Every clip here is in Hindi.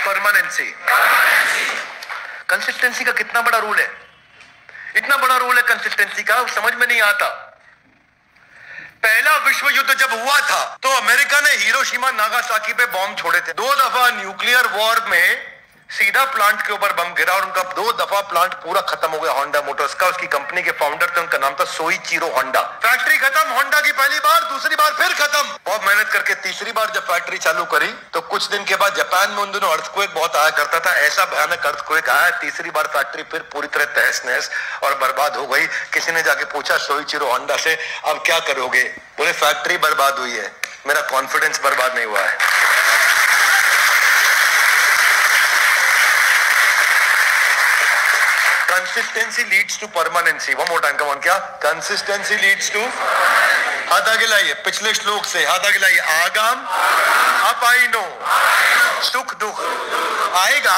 परमानेंसी। कंसिस्टेंसी का कितना बड़ा रूल है, इतना बड़ा रूल है कंसिस्टेंसी का, समझ में नहीं आता। पहला विश्व युद्ध जब हुआ था तो अमेरिका ने हिरोशिमा नागासाकी पे बॉम्ब छोड़े थे। 2 दफा न्यूक्लियर वॉर में सीधा प्लांट के ऊपर बम गिरा और उनका 2 दफा प्लांट पूरा खत्म हो गया। होंडा मोटर्स का, उसकी कंपनी के फाउंडर थे, उनका नाम था सोइचिरो होंडा। फैक्ट्री खत्म होंडा की पहली बार, दूसरी बार फिर खत्म। बहुत मेहनत करके तीसरी बार जब फैक्ट्री चालू करी तो कुछ दिन के बाद जापान में उन दिनों अर्थक्वेक बहुत आया करता था, ऐसा भयानक अर्थक्वेक आया, तीसरी बार फैक्ट्री फिर पूरी तरह तहस नहस और बर्बाद हो गई। किसी ने जाके पूछा सोइचिरो होंडा से, अब क्या करोगे? बोले फैक्ट्री बर्बाद हुई है, मेरा कॉन्फिडेंस बर्बाद नहीं हुआ है। Consistency leads to permanency. One more time, come on. क्या? कंसिस्टेंसी लीड्स टू, हाथ आगे लाइए, पिछले श्लोक से हाथ आगे लाइए। आगाम अपाइनो, सुख दुख आएगा,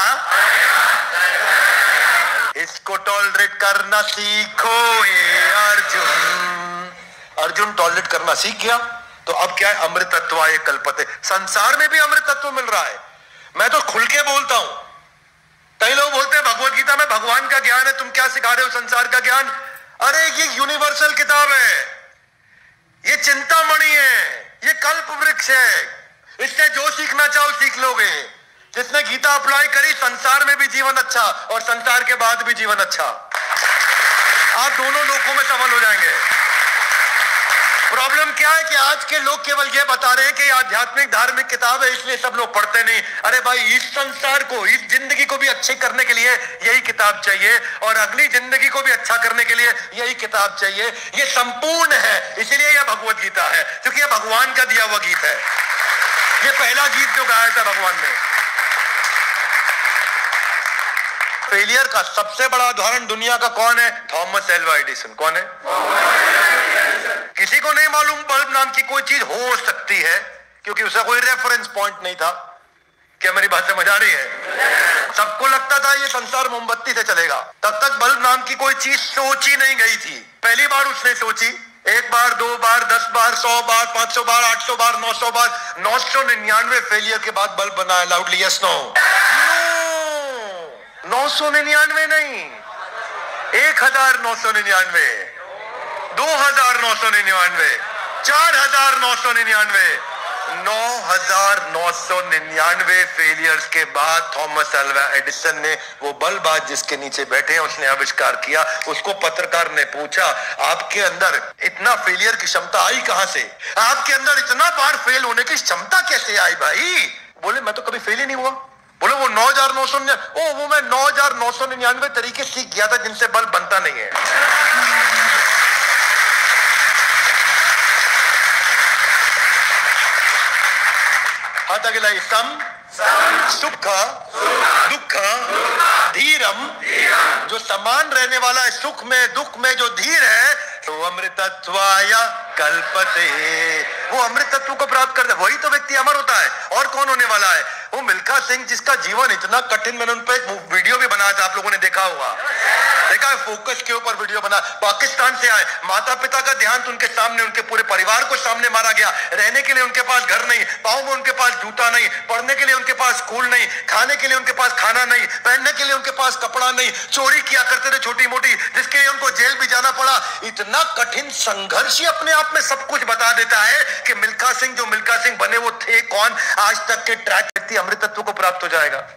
इसको टॉलरेट करना सीखो अर्जुन। अर्जुन टॉलरेट करना सीख गया तो अब क्या है? अमृतत्वाय कल्पते। संसार में भी अमृतत्व मिल रहा है। मैं तो खुल के बोलता हूं। कई लोग बोलते हैं भगवत गीता में भगवान का ज्ञान है, तुम क्या सिखा रहे हो संसार का ज्ञान? अरे ये यूनिवर्सल किताब है, ये चिंतामणि है, ये कल्प वृक्ष है, इससे जो सीखना चाहो सीख लोगे। जिसने गीता अप्लाई करी, संसार में भी जीवन अच्छा और संसार के बाद भी जीवन अच्छा। आप दोनों लोकों में सफल हो जाएंगे। प्रॉब्लम क्या है कि आज के लोग केवल ये बता रहे हैं कि आध्यात्मिक धार्मिक किताब है इसलिए सब लोग पढ़ते नहीं। अरे भाई, इस संसार को, इस जिंदगी को भी अच्छी करने के लिए यही किताब चाहिए और अगली जिंदगी को भी अच्छा करने के लिए यही किताब चाहिए। ये संपूर्ण है, इसीलिए यह भगवत गीता है, क्योंकि यह भगवान का दिया हुआ गीत है। ये पहला गीत जो गाया था भगवान ने। फेलियर का सबसे बड़ा उदाहरण दुनिया का कौन है? Thomas Alva Edison. कौन है? किसी को नहीं मालूम बल्ब नाम की कोई चीज हो सकती है, क्योंकि उसका कोई रेफरेंस पॉइंट नहीं था। क्या मेरी बात समझ आ रही है? सबको लगता था ये संसार मोमबत्ती से चलेगा। तब तक बल्ब नाम की कोई चीज सोची नहीं गई थी। पहली बार उसने सोची, 1 बार, 2 बार, 10 बार, 100 बार, 500 बार, 800 बार, 900 बार, 999 फेलियर के बाद बल्ब बनाया। Loudly yes no? 999 नहीं, 1999, 2999, 4999, 9999 फेलियर्स के बाद थॉमस एल्वा एडिसन ने वो बल्ब आज जिसके नीचे बैठे हैं उसने आविष्कार किया। उसको पत्रकार ने पूछा, आपके अंदर इतना फेलियर की क्षमता आई कहां से? आपके अंदर इतना बार फेल होने की क्षमता कैसे आई भाई? बोले मैं तो कभी फेल ही नहीं हुआ। बोले वो 9999, वो मैं 9999 तरीके सीख गया था जिनसे बल्ब बनता नहीं है। हाथ आगे लाइए। सम सुख दुख धीरम, जो समान रहने वाला है सुख में दुख में, जो धीर है तो अमृतत्वाय कल्पते, वो अमृत तत्व को प्राप्त करता है, वही तो व्यक्ति अमर होता है। और कौन होने वाला है? वो मिल्खा सिंह, जिसका जीवन इतना कठिन। मैंने उन पर एक वीडियो भी बनाया था, आप लोगों ने देखा होगा, देखा है? फोकस के ऊपर वीडियो बना। पाकिस्तान से आए, माता पिता का देहांत उनके सामने, उनके पूरे परिवार को सामने मारा गया। रहने के लिए उनके पास घर नहीं, पाँव में उनके पास जूता नहीं, पढ़ने के लिए उनके पास स्कूल नहीं, खाने के लिए उनके पास खाना नहीं, पहनने के लिए उनके पास कपड़ा नहीं, चोरी किया करते थे छोटी मोटी, जिसके लिए उनको जेल भी जाना पड़ा। इतना कठिन संघर्ष ही अपने आप में सब कुछ बता देता है कि मिल्खा सिंह जो मिल्खा सिंह बने वो थे कौन। आज तक के ट्रैक व्यक्ति अमृतत्व को प्राप्त हो जाएगा।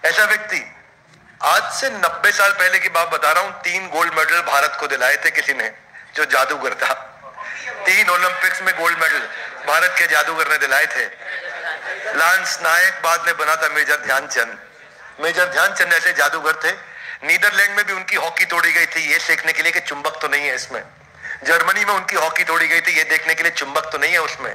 ऐसा व्यक्ति आज से 90 साल पहले की बात बता रहा हूं, 3 गोल्ड मेडल भारत को दिलाए थे किसी ने, जो जादूगर था। 3 ओलंपिक्स में गोल्ड मेडल भारत के जादूगर ने दिलाए थे। लांस नायक बाद में बना था मेजर ध्यानचंद। मेजर ध्यानचंद ऐसे जादूगर थे। नीदरलैंड में भी उनकी हॉकी तोड़ी गई थी ये देखने के लिए कि चुंबक तो नहीं है इसमें। जर्मनी में उनकी हॉकी तोड़ी गई थी ये देखने के लिए चुंबक तो नहीं है उसमें।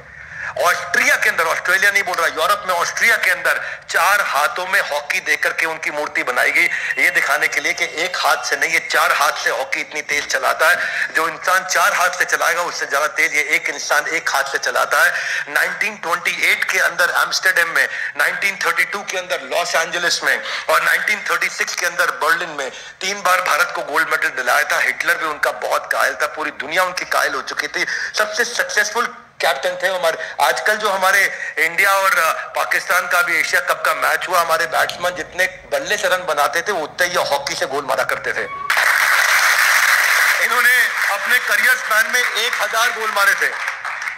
ऑस्ट्रिया के अंदर, ऑस्ट्रेलिया नहीं बोल रहा, यूरोप में ऑस्ट्रिया के अंदर 4 हाथों में हॉकी देकर के उनकी मूर्ति बनाई गई, ये दिखाने के लिए कि एक हाथ से नहीं, ये 4 हाथ से हॉकी इतनी तेज चलाता है। जो इंसान 4 हाथ से चलाएगा उससे ज्यादा तेज ये एक इंसान 1 हाथ से चलाता है। 1928 के अंदर एम्स्टर्डम में, 1932 के अंदर लॉस एंजलिस में और 1936 के अंदर बर्लिन में 3 बार भारत को गोल्ड मेडल दिलाया था। हिटलर भी उनका बहुत कायल था, पूरी दुनिया उनकी कायल हो चुकी थी। सबसे सक्सेसफुल कैप्टन थे हमारे। आजकल जो हमारे इंडिया और पाकिस्तान का भी एशिया कप का मैच हुआ, हमारे बैट्समैन जितने बल्ले से रन बनाते थे उतने ही हॉकी से गोल मारा करते थे। इन्होंने अपने करियर स्पैन में 1000 गोल मारे थे।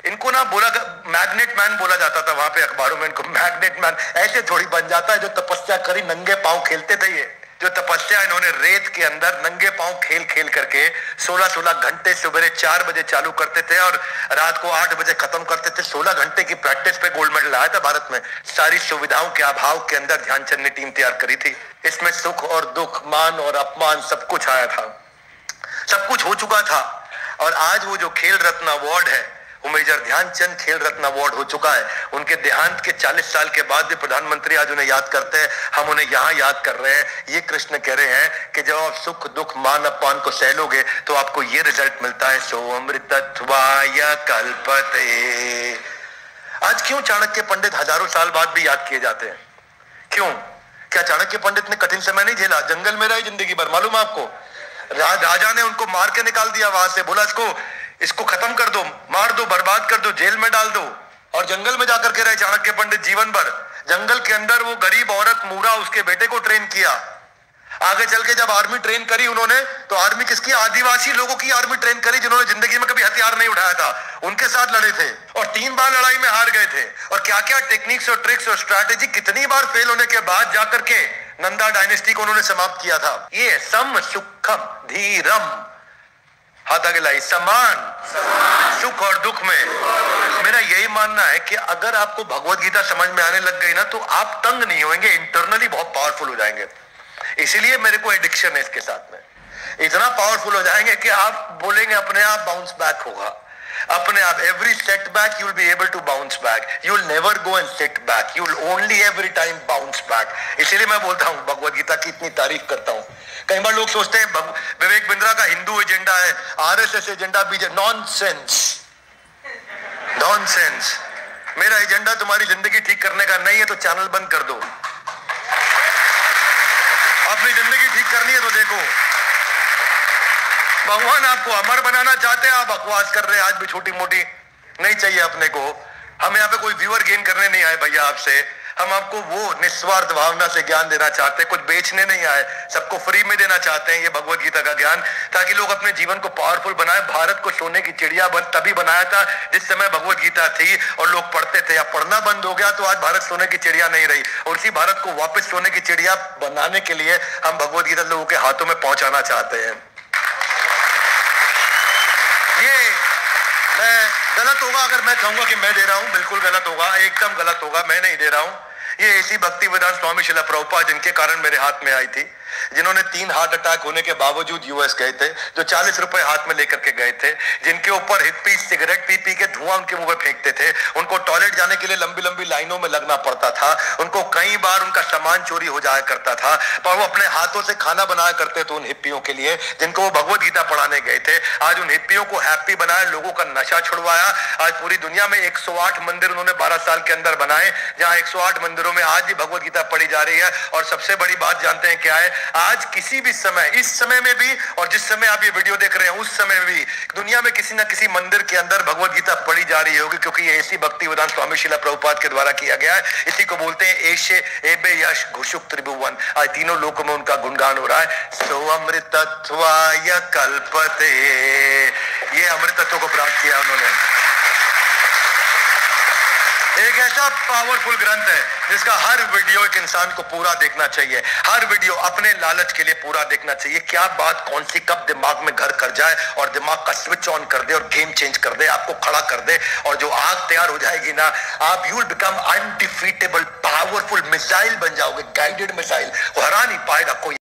इनको ना बोला मैग्नेट मैन बोला जाता था वहां पे अखबारों में, इनको मैग्नेट मैन ऐसे थोड़ी बन जाता है। जो तपस्या करी, नंगे पांव खेलते थे ये, जो तपस्या इन्होंने रेत के अंदर नंगे पांव खेल खेल करके 16-16 घंटे सुबह 4 बजे चालू करते थे और रात को 8 बजे खत्म करते थे। 16 घंटे की प्रैक्टिस पे गोल्ड मेडल आया था भारत में। सारी सुविधाओं के अभाव के अंदर ध्यानचंद ने टीम तैयार करी थी। इसमें सुख और दुख, मान और अपमान सब कुछ आया था, सब कुछ हो चुका था। और आज वो जो खेल रत्न अवार्ड है वो मेजर ध्यानचंद खेल रत्न अवार्ड हो चुका है। उनके देहांत के 40 साल के बाद भी प्रधानमंत्री आज उन्हें याद करते हैं, हम उन्हें यहाँ याद कर रहे हैं। ये कृष्ण कह रहे हैं कि जब आप सुख दुख मान अपमान को सहलोगे तो आपको ये रिजल्ट मिलता है, सो अमृतत्वाय कल्पते। आज क्यों चाणक्य पंडित हजारों साल बाद भी याद किए जाते हैं? क्यों? क्या चाणक्य पंडित ने कठिन समय नहीं झेला? जंगल में रही जिंदगी भर, मालूम है आपको? राजा ने उनको मार के निकाल दिया वहां से, बोला इसको खत्म कर दो, मार दो, बर्बाद कर दो, जेल में डाल दो। और जंगल में जाकर के रहे चाणक्य पंडित जीवन भर। जंगल के अंदर वो गरीब औरत मूरा उसके बेटे को ट्रेन किया। आगे चल के जब आर्मी ट्रेन करी उन्होंने, तो आर्मी किसकी? आदिवासी लोगों की आर्मी ट्रेन करी जिन्होंने जिंदगी में कभी हथियार नहीं उठाया था। उनके साथ लड़े थे और 3 बार लड़ाई में हार गए थे। और क्या क्या टेक्निक्स और ट्रिक्स और स्ट्रैटेजी, कितनी बार फेल होने के बाद जाकर के नंदा डायनेस्टी को उन्होंने समाप्त किया था। ये सम सुखम धीरम, हाथ आगे लाई, समान सुख और दुख में। मेरा यही मानना है कि अगर आपको भगवत गीता समझ में आने लग गई ना तो आप तंग नहीं होंगे, इंटरनली बहुत पावरफुल हो जाएंगे। इसीलिए मेरे को एडिक्शन है इसके साथ में। इतना पावरफुल हो जाएंगे कि आप बोलेंगे अपने आप बाउंस बैक होगा, अपने आप। Every setback you will be able to bounce back, you will never go and set back, you will only every time bounce back. इसीलिए मैं बोलता हूं, भगवत गीता की इतनी तारीफ करता हूं। कई बार लोग सोचते हैं विवेक बिंद्रा का हिंदू एजेंडा है, RSS agenda, BJP. Nonsense, nonsense. मेरा एजेंडा तुम्हारी जिंदगी ठीक करने का नहीं है तो चैनल बंद कर दो। अपनी जिंदगी ठीक करनी है तो देखो, भगवान आपको अमर बनाना चाहते हैं, आप बकवास कर रहे हैं आज भी छोटी मोटी। नहीं चाहिए अपने को। हम यहाँ पे कोई व्यूअर गेन करने नहीं आए भैया आपसे, हम आपको वो निस्वार्थ भावना से ज्ञान देना चाहते हैं, कुछ बेचने नहीं आए, सबको फ्री में देना चाहते हैं ये भगवत गीता का ज्ञान, ताकि लोग अपने जीवन को पावरफुल बनाए। भारत को सोने की चिड़िया तभी बनाया था जिस समय भगवत गीता थी और लोग पढ़ते थे। अब पढ़ना बंद हो गया तो आज भारत सोने की चिड़िया नहीं रही। और उसी भारत को वापस सोने की चिड़िया बनाने के लिए हम भगवत गीता लोगों के हाथों में पहुंचाना चाहते हैं। ये मैं गलत होगा अगर मैं कहूंगा कि मैं दे रहा हूं, बिल्कुल गलत होगा, एकदम गलत होगा, मैं नहीं दे रहा हूं। ये ऐसी भक्ति वेदांत स्वामी शिला प्रभुपाद जिनके कारण मेरे हाथ में आई थी, जिन्होंने 3 हार्ट अटैक होने के बावजूद यूएस गए थे, जो 40 रुपए हाथ में लेकर के गए थे, जिनके ऊपर हिप्पी सिगरेट पी पी के धुआं उनके मुंह में फेंकते थे, उनको टॉयलेट जाने के लिए लंबी लंबी लाइनों में लगना पड़ता था, उनको कई बार उनका सामान चोरी हो जाया करता था, पर वो अपने हाथों से खाना बनाया करते थे उन हिप्पियों के लिए जिनको वो भगवत गीता पढ़ाने गए थे। आज उन हिप्पियों को हैप्पी बनाया, लोगों का नशा छुड़वाया। आज पूरी दुनिया में 108 मंदिर उन्होंने 12 साल के अंदर बनाए, जहां 108 मंदिरों में आज भी भगवत गीता पढ़ी जा रही है। और सबसे बड़ी बात जानते हैं क्या है? आज किसी भी समय, इस समय में भी और जिस समय आप ये वीडियो देख रहे हैं उस समय भी दुनिया में किसी ना किसी मंदिर के अंदर भगवत गीता पढ़ी जा रही होगी, क्योंकि ये ऐसी भक्ति वेदांत स्वामी शिला प्रभुपाद के द्वारा किया गया है। इसी को बोलते हैं एशे एबे यश घुषुक त्रिभुवन। आज तीनों लोकों में उनका गुणगान हो रहा है। सो अमृतत्वाय कल्पते, ये अमृतत्व को प्राप्त किया उन्होंने। एक ऐसा पावरफुल ग्रंथ है जिसका हर वीडियो एक इंसान को पूरा देखना चाहिए, हर वीडियो अपने लालच के लिए पूरा देखना चाहिए। क्या बात कौन सी कब दिमाग में घर कर जाए और दिमाग का स्विच ऑन कर दे और गेम चेंज कर दे, आपको खड़ा कर दे, और जो आग तैयार हो जाएगी ना, आप you will become undefeatable, powerful missile बन जाओगे, गाइडेड मिसाइल। हरा नहीं पाएगा कोई।